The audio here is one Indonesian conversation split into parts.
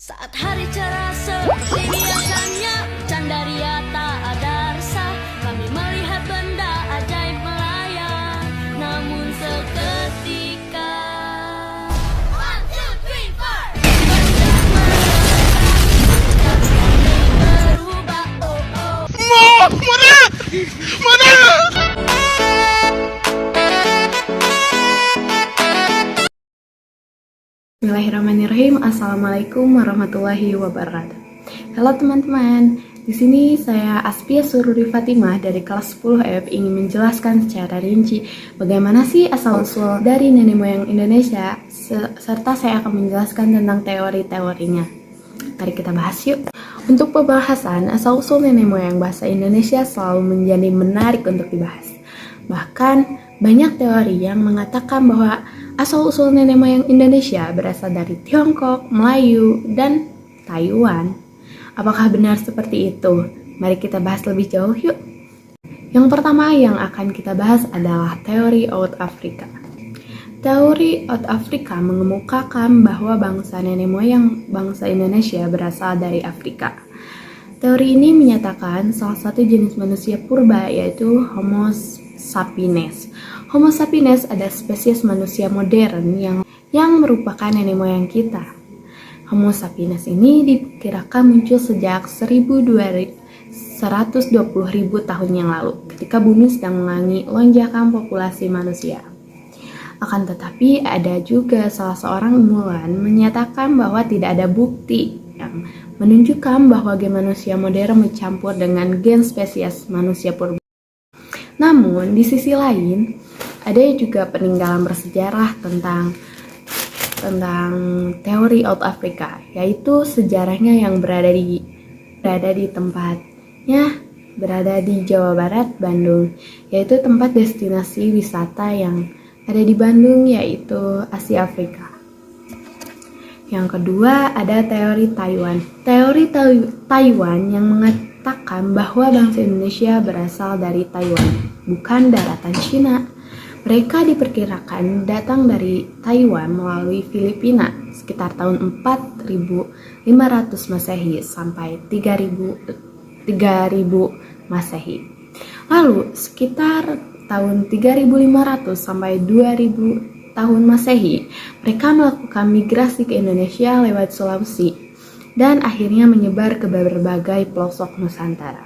Saat hari cerah seperti biasanya, Candaria tak ada resah. Kami melihat benda ajaib melayang, namun seketika One, two, three, four. Benda berubah, oh oh. Bismillahirrahmanirrahim. Assalamualaikum warahmatullahi wabarakatuh. Halo teman-teman, di sini saya Aspia Sururi Fatimah dari kelas 10F ingin menjelaskan secara rinci bagaimana sih asal-usul dari nenek moyang Indonesia, serta saya akan menjelaskan tentang teori-teorinya. Mari kita bahas yuk. Untuk pembahasan asal-usul nenek moyang bahasa Indonesia selalu menjadi menarik untuk dibahas. Bahkan banyak teori yang mengatakan bahwa asal-usul nenek moyang Indonesia berasal dari Tiongkok, Melayu, dan Taiwan. Apakah benar seperti itu? Mari kita bahas lebih jauh yuk. Yang pertama yang akan kita bahas adalah teori Out Africa. Teori Out Africa mengemukakan bahwa bangsa nenek moyang bangsa Indonesia berasal dari Afrika. Teori ini menyatakan salah satu jenis manusia purba yaitu Homo sapiens. Homo sapiens adalah spesies manusia modern yang merupakan nenek moyang kita. Homo sapiens ini diperkirakan muncul sejak 120.000 tahun yang lalu ketika bumi sedang mengalami lonjakan populasi manusia. Akan tetapi ada juga salah seorang ilmuwan menyatakan bahwa tidak ada bukti yang menunjukkan bahwa gen manusia modern mencampur dengan gen spesies manusia purba. Namun di sisi lain ada juga peninggalan bersejarah tentang teori Out Africa, yaitu sejarahnya yang berada di tempatnya berada di Jawa Barat, Bandung, yaitu tempat destinasi wisata yang ada di Bandung, yaitu Asia Afrika. Yang kedua ada teori Taiwan. Teori Taiwan yang mengatakan bahwa bangsa Indonesia berasal dari Taiwan, bukan daratan Cina. Mereka diperkirakan datang dari Taiwan melalui Filipina sekitar tahun 4.500 Masehi sampai 3.000 Masehi. Lalu sekitar tahun 3.500 sampai 2.000 tahun Masehi, mereka melakukan migrasi ke Indonesia lewat Sulawesi dan akhirnya menyebar ke berbagai pelosok Nusantara.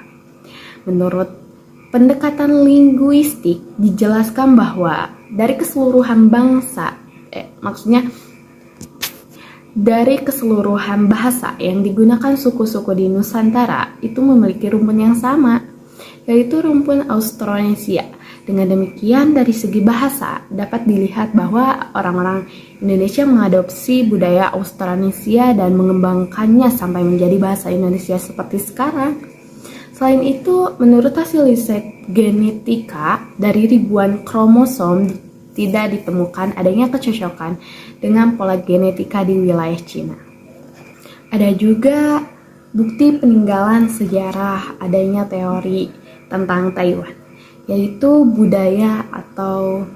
Menurut pendekatan linguistik dijelaskan bahwa dari keseluruhan bahasa yang digunakan suku-suku di Nusantara itu memiliki rumpun yang sama, yaitu rumpun Austronesia. Dengan demikian, dari segi bahasa dapat dilihat bahwa orang-orang Indonesia mengadopsi budaya Austronesia dan mengembangkannya sampai menjadi bahasa Indonesia seperti sekarang. Selain itu, menurut hasil riset genetika dari ribuan kromosom tidak ditemukan adanya kecocokan dengan pola genetika di wilayah Cina. Ada juga bukti peninggalan sejarah adanya teori tentang Taiwan, yaitu budaya atau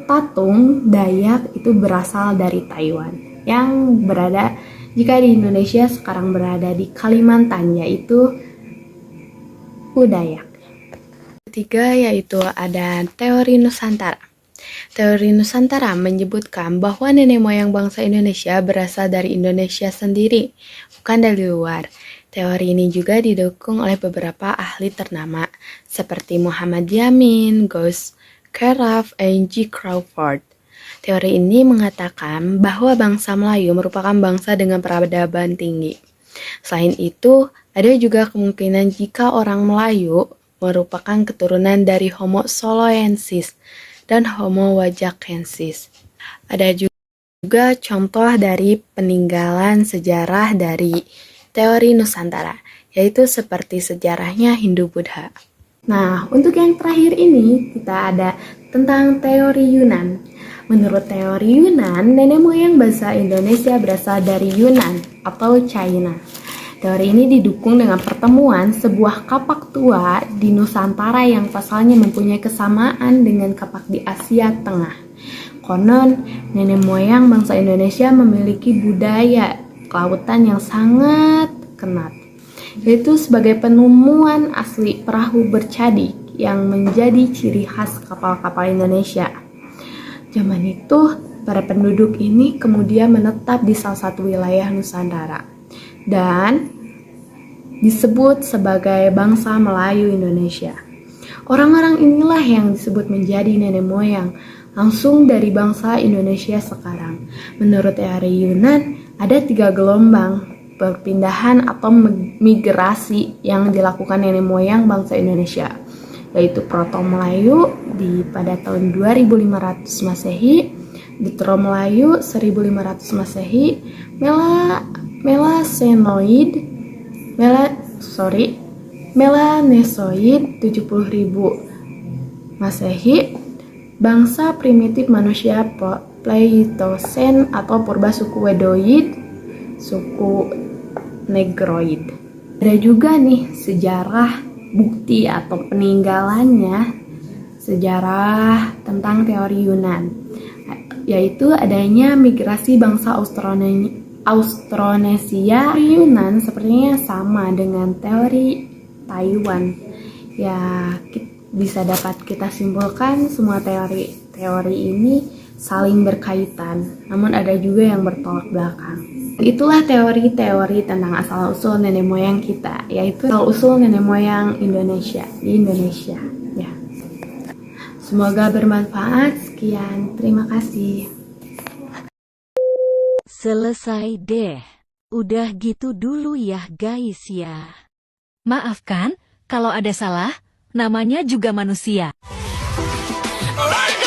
tatung Dayak itu berasal dari Taiwan yang berada jika di Indonesia sekarang berada di Kalimantan, yaitu Dayak. Ketiga yaitu ada teori Nusantara. Teori Nusantara menyebutkan bahwa nenek moyang bangsa Indonesia berasal dari Indonesia sendiri, bukan dari luar. Teori ini juga didukung oleh beberapa ahli ternama seperti Muhammad Yamin, Ghosh Khalaf, dan G. Crawford. Teori ini mengatakan bahwa bangsa Melayu merupakan bangsa dengan peradaban tinggi. Selain itu, ada juga kemungkinan jika orang Melayu merupakan keturunan dari Homo soloensis dan Homo wajakensis. Ada juga contoh dari peninggalan sejarah dari teori Nusantara, yaitu seperti sejarahnya Hindu-Buddha. Nah, untuk yang terakhir ini kita ada tentang teori Yunan. Menurut teori Yunan, nenek moyang bangsa Indonesia berasal dari Yunan atau China. Teori ini didukung dengan pertemuan sebuah kapak tua di Nusantara yang pasalnya mempunyai kesamaan dengan kapak di Asia Tengah. Konon, nenek moyang bangsa Indonesia memiliki budaya kelautan yang sangat kenat, yaitu sebagai penemuan asli perahu bercadik yang menjadi ciri khas kapal-kapal Indonesia. Zaman itu, para penduduk ini kemudian menetap di salah satu wilayah Nusantara dan disebut sebagai bangsa Melayu Indonesia. Orang-orang inilah yang disebut menjadi nenek moyang langsung dari bangsa Indonesia sekarang. Menurut teori Yunan, ada 3 gelombang perpindahan atau migrasi yang dilakukan nenek moyang bangsa Indonesia, yaitu Proto-Melayu pada tahun 2500 Masehi, Deutero-Melayu 1500 Masehi, Melanesoid 70.000 Masehi, bangsa primitif manusia Pleistocene atau purba suku Wedoid, suku Negroid. Ada juga nih sejarah bukti atau peninggalannya, sejarah tentang teori Yunan, yaitu adanya migrasi bangsa Austronesia. Yunan sepertinya sama dengan teori Taiwan. Ya, bisa dapat kita simpulkan semua teori ini saling berkaitan, namun ada juga yang bertolak belakang. Itulah teori-teori tentang asal-usul nenek moyang kita, yaitu asal-usul nenek moyang Indonesia di Indonesia. Ya. Semoga bermanfaat. Sekian, terima kasih. Selesai deh. Udah gitu dulu ya guys ya. Maafkan kalau ada salah, namanya juga manusia. Alright.